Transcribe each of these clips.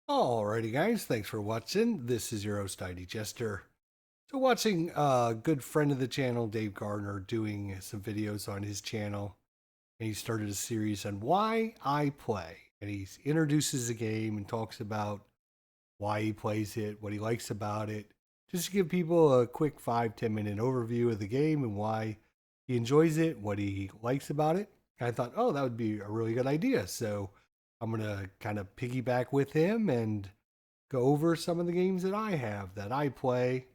Alrighty, guys, thanks for watching. This is your host, ID Jester. So, watching a good friend of the channel, Dave Gardner, doing some videos on his channel, and he started a series on why I play. And he introduces the game and talks about why he plays it, what he likes about it, just to give people a quick 5-10 minute overview of the game and why he enjoys it, what he likes about it. And I thought, oh, that would be a really good idea. So, I'm going to kind of piggyback with him and go over some of the games that I have that I play,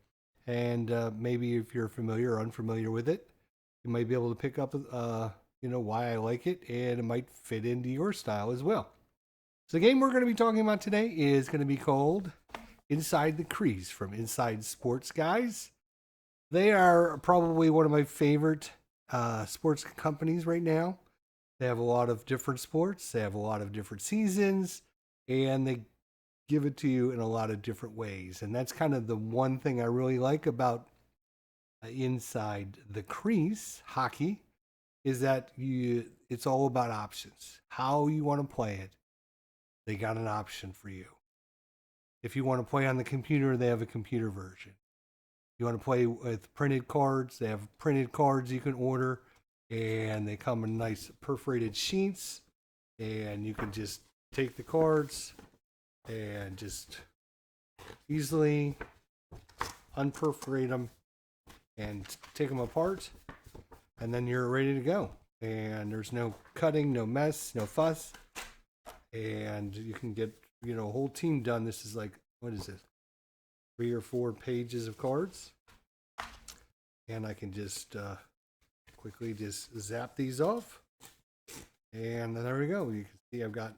and maybe if you're familiar or unfamiliar with it, you might be able to pick up, why I like it, and it might fit into your style as well. So the game we're going to be talking about today is going to be called Inside the Crease from Inside Sports Guys. They are probably one of my favorite sports companies right now. They have a lot of different sports. They have a lot of different seasons, and they give it to you in a lot of different ways. And that's kind of the one thing I really like about Inside the Crease hockey is that it's all about options. How you want to play it, they got an option for you. If you want to play on the computer, they have a computer version. You want to play with printed cards, they have printed cards you can order, and they come in nice perforated sheets, and you can just take the cards and just easily unperforate them and take them apart, and then you're ready to go. And there's no cutting, no mess, no fuss, and you can get a whole team done. This is like, what is this, 3 or 4 pages of cards, and I can just quickly just zap these off, and there we go. You can see I've got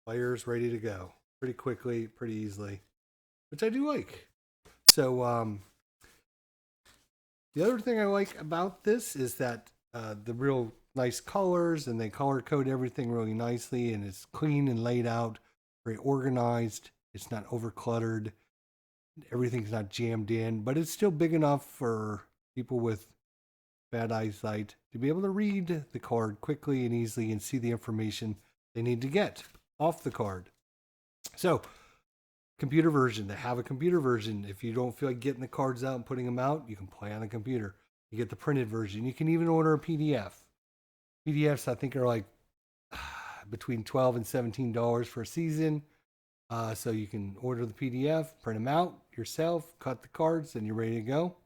players ready to go pretty quickly, pretty easily, which I do like. So the other thing I like about this is that the real nice colors, and they color code everything really nicely, and it's clean and laid out, very organized. It's not over cluttered. Everything's not jammed in, but it's still big enough for people with bad eyesight to be able to read the card quickly and easily and see the information they need to get off the card. So, computer version. They have a computer version. If you don't feel like getting the cards out and putting them out, you can play on the computer. You get the printed version. You can even order a PDF. PDFs, I think, are like between $12 and $17 for a season. So you can order the PDF, print them out yourself, cut the cards, and you're ready to go.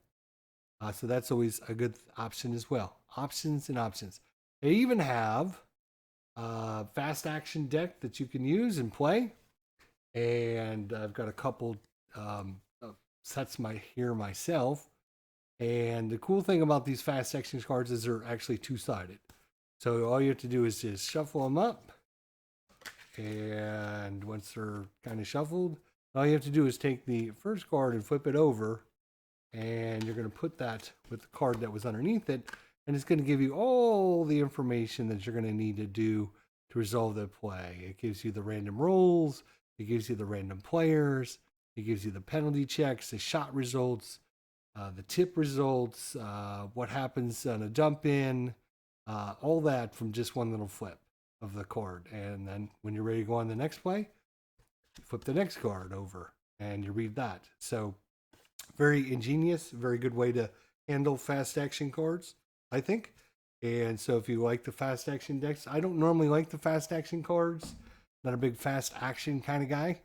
So that's always a good option as well. Options and options. They even have fast action deck that you can use and play. And I've got a couple sets here myself. And the cool thing about these fast action cards is they're actually two-sided. So all you have to do is just shuffle them up. And once they're kind of shuffled, all you have to do is take the first card and flip it over. And you're going to put that with the card that was underneath it. And it's going to give you all the information that you're going to need to do to resolve the play. It gives you the random rolls. It gives you the random players. It gives you the penalty checks, the shot results, the tip results, what happens on a dump in, all that from just one little flip of the card. And then when you're ready to go on the next play, flip the next card over and you read that. So very ingenious, very good way to handle fast action cards, I think. And so if you like the fast action decks, I don't normally like the fast action cards. Not a big fast action kind of guy.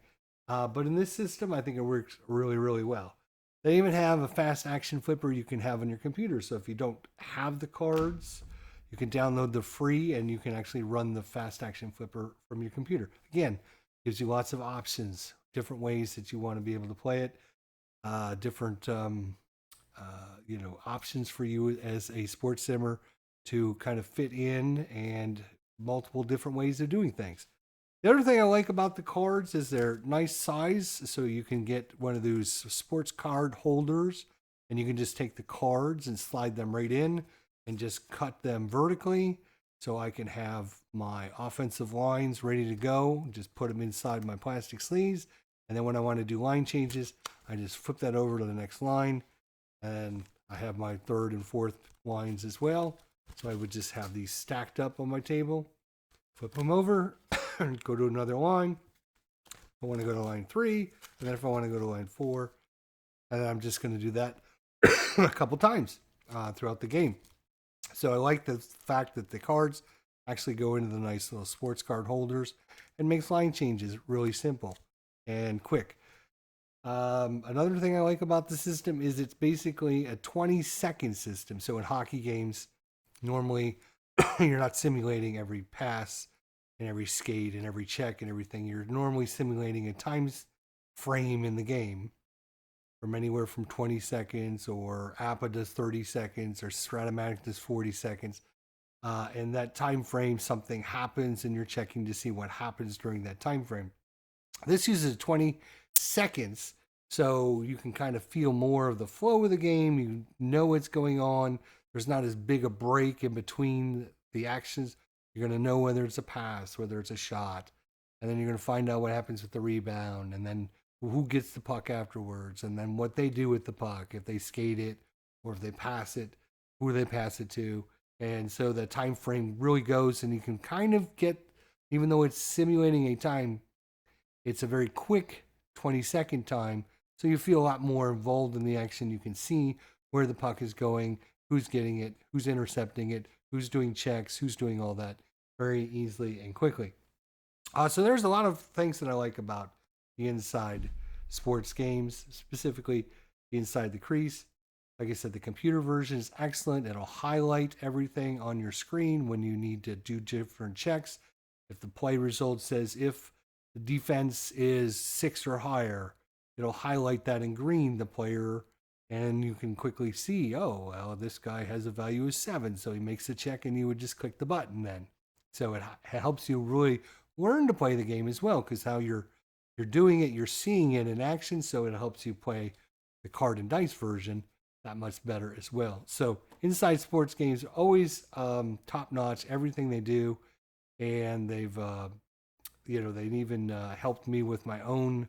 But in this system, I think it works really, really well. They even have a fast action flipper you can have on your computer. So if you don't have the cards, you can download the free and you can actually run the fast action flipper from your computer. Again, gives you lots of options, different ways that you want to be able to play it, different options for you as a sports simmer to kind of fit in, and multiple different ways of doing things. The other thing I like about the cards is their nice size. So you can get one of those sports card holders, and you can just take the cards and slide them right in and just cut them vertically. So I can have my offensive lines ready to go, just put them inside my plastic sleeves. And then when I want to do line changes, I just flip that over to the next line. And I have my third and fourth lines as well. So I would just have these stacked up on my table, flip them over, go to another line, I want to go to line 3, and then if I want to go to line 4, and I'm just going to do that a couple times throughout the game. So I like the fact that the cards actually go into the nice little sports card holders and makes line changes really simple and quick. Another thing I like about the system is it's basically a 20-second system. So in hockey games, normally you're not simulating every pass and every skate and every check and everything. You're normally simulating a time frame in the game from anywhere from 20 seconds, or APA does 30 seconds, or Stratomatic does 40 seconds. And that time frame, something happens and you're checking to see what happens during that time frame. This uses 20 seconds, so you can kind of feel more of the flow of the game. You know what's going on. There's not as big a break in between the actions. You're going to know whether it's a pass, whether it's a shot, and then you're going to find out what happens with the rebound, and then who gets the puck afterwards, and then what they do with the puck, if they skate it or if they pass it, who they pass it to. And so the time frame really goes, and you can kind of get, even though it's simulating a time, it's a very quick 20-second time, so you feel a lot more involved in the action. You can see where the puck is going, who's getting it, who's intercepting it, who's doing checks, who's doing all that very easily and quickly. So there's a lot of things that I like about the Inside Sports games, specifically the Inside the Crease. Like I said, the computer version is excellent. It'll highlight everything on your screen when you need to do different checks. If the play result says if the defense is 6 or higher, it'll highlight that in green, the player, and you can quickly see, oh, well, this guy has a value of 7, so he makes a check, and you would just click the button then. So it helps you really learn to play the game as well, because how you're doing it, you're seeing it in action, so it helps you play the card and dice version that much better as well. So Inside Sports games always top notch, everything they do, and they've they've even helped me with my own.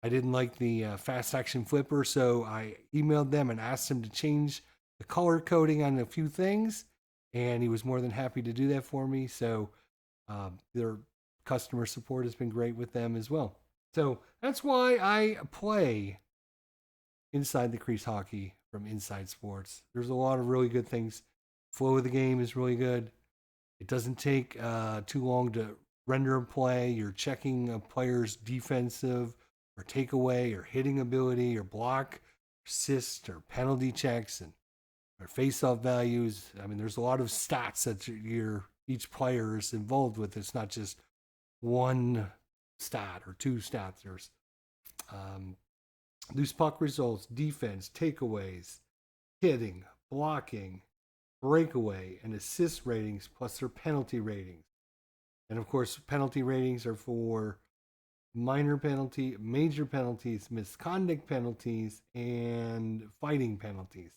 I didn't like the fast action flipper, so I emailed them and asked them to change the color coding on a few things, and he was more than happy to do that for me. So their customer support has been great with them as well. So that's why I play Inside the Crease Hockey from Inside Sports. There's a lot of really good things. Flow of the game is really good. It doesn't take too long to render a play. You're checking a player's defensive or takeaway or hitting ability or block, assist or penalty checks, and or face-off values. I mean, there's a lot of stats that each player is involved with. It's not just one stat or two stats. There's loose puck results, defense, takeaways, hitting, blocking, breakaway, and assist ratings, plus their penalty ratings. And of course, penalty ratings are for minor penalty, major penalties, misconduct penalties, and fighting penalties.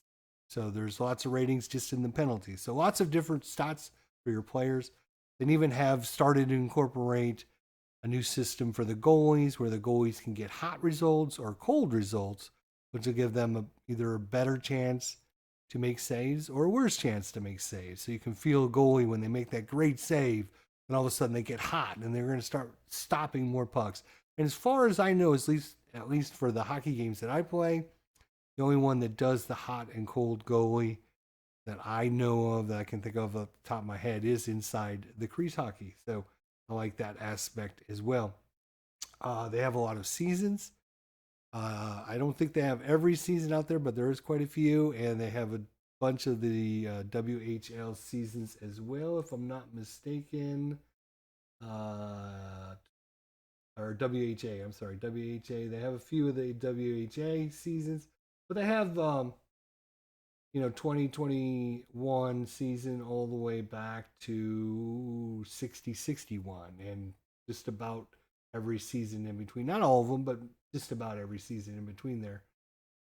So there's lots of ratings just in the penalties. So lots of different stats for your players. They even have started to incorporate a new system for the goalies, where the goalies can get hot results or cold results, which will give them either a better chance to make saves or a worse chance to make saves. So you can feel a goalie when they make that great save, and all of a sudden they get hot and they're going to start stopping more pucks. And as far as I know, at least for the hockey games that I play, the only one that does the hot and cold goalie that I know of, that I can think of off the top of my head, is Inside the Crease Hockey. So I like that aspect as well. They have a lot of seasons. I don't think they have every season out there, but there is quite a few, and they have a bunch of the WHL seasons as well, if I'm not mistaken. Or WHA, I'm sorry, WHA. They have a few of the WHA seasons, but they have 2021 season all the way back to 60-61, and just about every season in between. Not all of them, but just about every season in between there.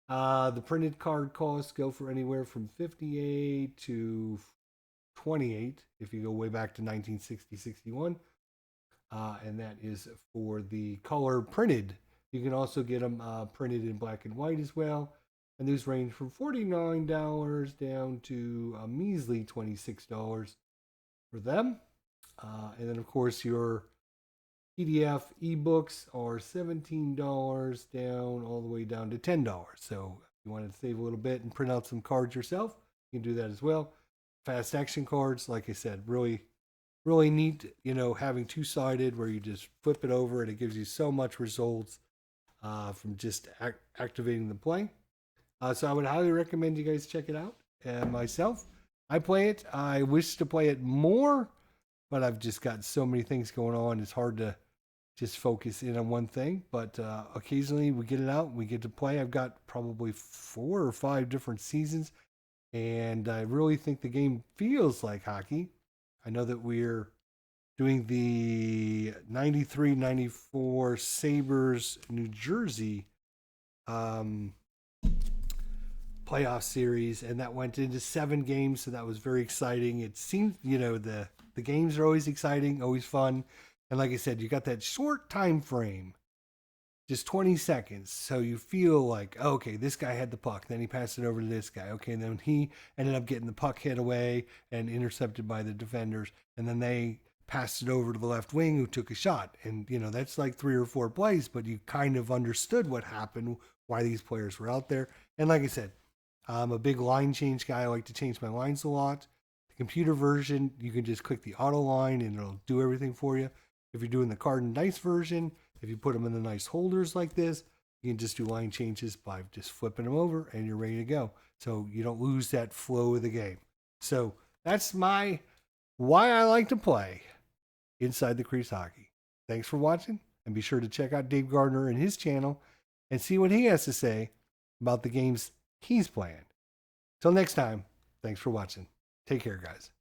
The printed card costs go for anywhere from 58 to 28 if you go way back to 1960-61. And that is for the color printed. You can also get them printed in black and white as well. And these range from $49 down to a measly $26 for them. And then, of course, your PDF ebooks are $17 down all the way down to $10. So if you want to save a little bit and print out some cards yourself, you can do that as well. Fast action cards, like I said, really, really neat. You know, having two-sided where you just flip it over and it gives you so much results from just activating the play. So I would highly recommend you guys check it out. And myself, I play it. I wish to play it more, but I've just got so many things going on. It's hard to just focus in on one thing. But occasionally we get it out and we get to play. I've got probably 4 or 5 different seasons, and I really think the game feels like hockey. I know that we're doing the 93-94 Sabres New Jersey um, playoff series, and that went into 7 games, so that was very exciting. It seems, the games are always exciting, always fun, and like I said, you got that short time frame, just 20 seconds, so you feel like, okay, this guy had the puck, then he passed it over to this guy, okay, and then he ended up getting the puck hit away and intercepted by the defenders, and then they passed it over to the left wing who took a shot, and that's like 3 or 4 plays, but you kind of understood what happened, why these players were out there. And like I said, I'm a big line change guy. I like to change my lines a lot. The computer version, you can just click the auto line and it'll do everything for you. If you're doing the card and dice version, if you put them in the nice holders like this, you can just do line changes by just flipping them over and you're ready to go. So you don't lose that flow of the game. So that's why I like to play inside the Crease Hockey. Thanks for watching, and be sure to check out Dave Gardner and his channel and see what he has to say about the games he's playing. Till next time, thanks for watching. Take care, guys.